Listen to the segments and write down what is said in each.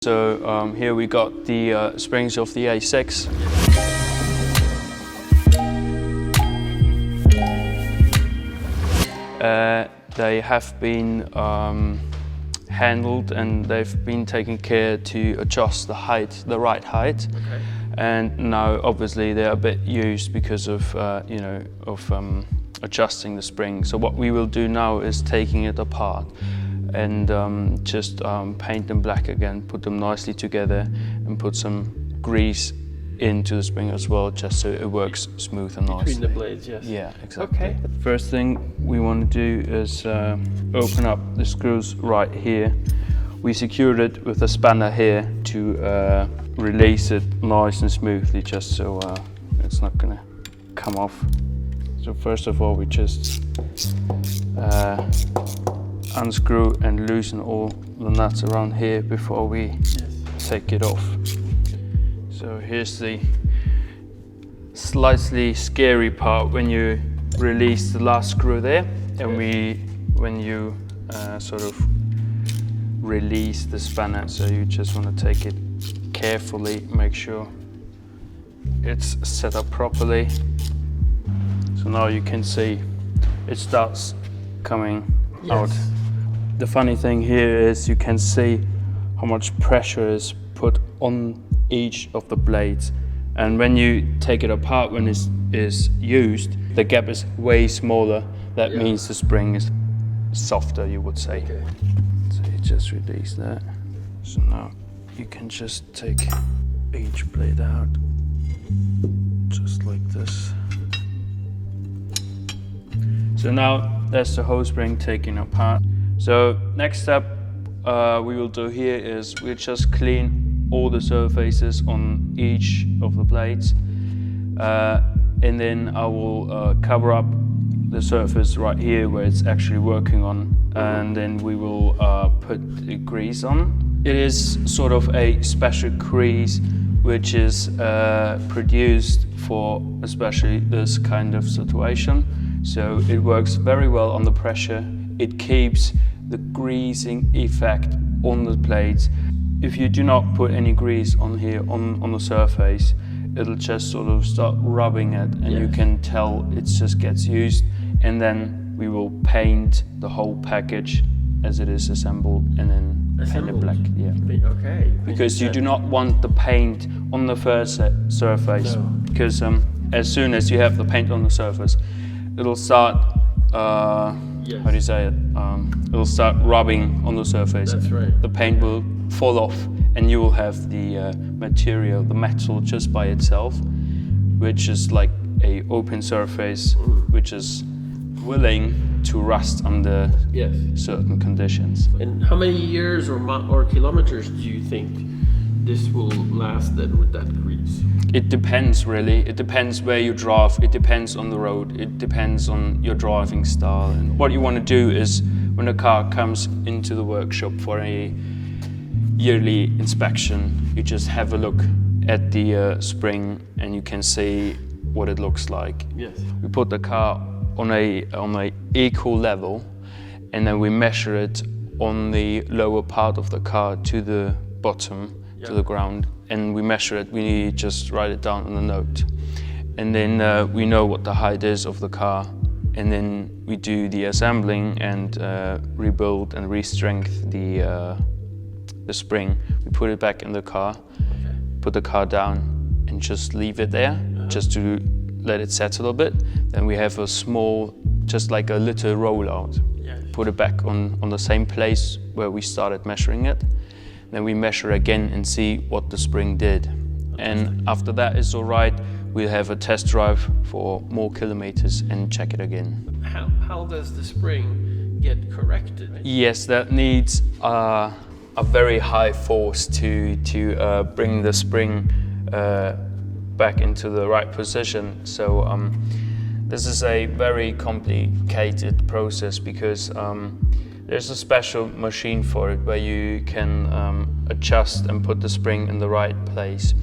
So here we got the springs of the A6. They have been handled and they've been taken care to adjust the height, the right height. Okay. And now obviously they're a bit used because of adjusting the spring. So what we will do now is taking it apart and just paint them black again, put them nicely together and put some grease into the spring as well, just so it works smooth and nicely. Between the blades, yes. Yeah, exactly. Okay. First thing we want to do is open up the screws right here. We secured it with a spanner here to release it nice and smoothly, just so it's not gonna come off. So first of all, we just unscrew and loosen all the nuts around here before we take it off. So here's the slightly scary part when you release the last screw there, and when you sort of release the spanner. So you just want to take it carefully, make sure it's set up properly. So now you can see it starts coming out. The funny thing here is you can see how much pressure is put on each of the blades, and when you take it apart, when it is used, the gap is way smaller. That means the spring is softer, you would say. Okay. So you just release that. So now you can just take each blade out, just like this. So now that's the whole spring taken apart. So next step we will do here is we'll just clean all the surfaces on each of the blades, and then I will cover up the surface right here where it's actually working on, and then we will put the grease on. It is sort of a special grease which is produced for especially this kind of situation. So it works very well under pressure. It keeps the greasing effect on the blades. If you do not put any grease on here on the surface, it'll just sort of start rubbing it, and you can tell it just gets used. And then we will paint the whole package as it is assembled, and then paint it black. Yeah. Okay. Because you do not want the paint on the first surface, because as soon as you have the paint on the surface, it'll start. How do you say it? It'll start rubbing on the surface. That's right. The paint will fall off, and you will have the material, the metal, just by itself, which is like a open surface, which is willing to rust under certain conditions. And how many years or kilometers do you think this will last then with that grease? It depends really. It depends where you drive. It depends on the road. It depends on your driving style. And what you want to do is when a car comes into the workshop for a yearly inspection, you just have a look at the spring and you can see what it looks like. Yes. We put the car on a equal level, and then we measure it on the lower part of the car to the bottom, to the ground, and we measure it. We just write it down on a note, and then we know what the height is of the car, and then we do the assembling and rebuild and re-strengthen the spring. We put it back in the car, put the car down, and just leave it there, just to let it settle a bit. Then we have a small, just like a little rollout. Put it back on the same place where we started measuring it. Then we measure again and see what the spring did. And after that is all right, we'll have a test drive for more kilometers and check it again. How does the spring get corrected? Yes, that needs a very high force to bring the spring back into the right position. So this is a very complicated process because there's a special machine for it where you can adjust and put the spring in the right place.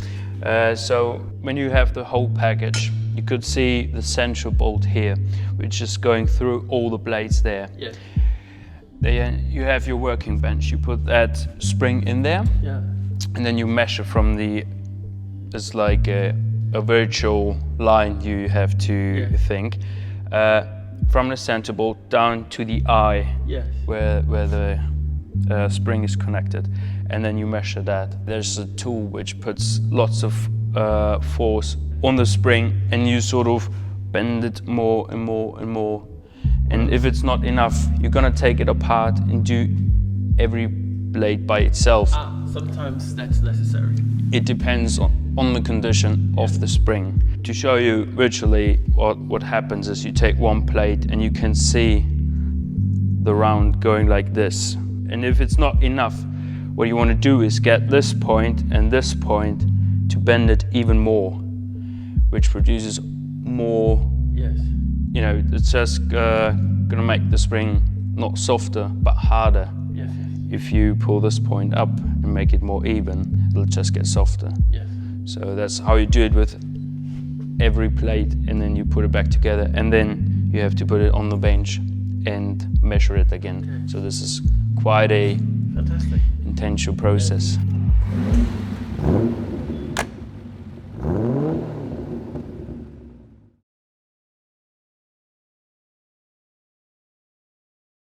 So when you have the whole package, you could see the central bolt here, which is going through all the blades there. There you have your working bench. You put that spring in there. Yeah. and then you measure from it's like a virtual line you have to think. From the center bolt down to the eye, where the spring is connected, and then you measure that. There's a tool which puts lots of force on the spring, and you sort of bend it more and more and more. And if it's not enough, you're gonna take it apart and do every blade by itself. Sometimes that's necessary. It depends on the condition of the spring. To show you virtually what happens is you take one plate and you can see the round going like this. And if it's not enough, what you want to do is get this point and this point to bend it even more, which produces more. You know, it's just gonna make the spring not softer but harder. If you pull this point up and make it more even, it'll just get softer. So that's how you do it with every plate, and then you put it back together, and then you have to put it on the bench and measure it again. So this is quite a intentional process.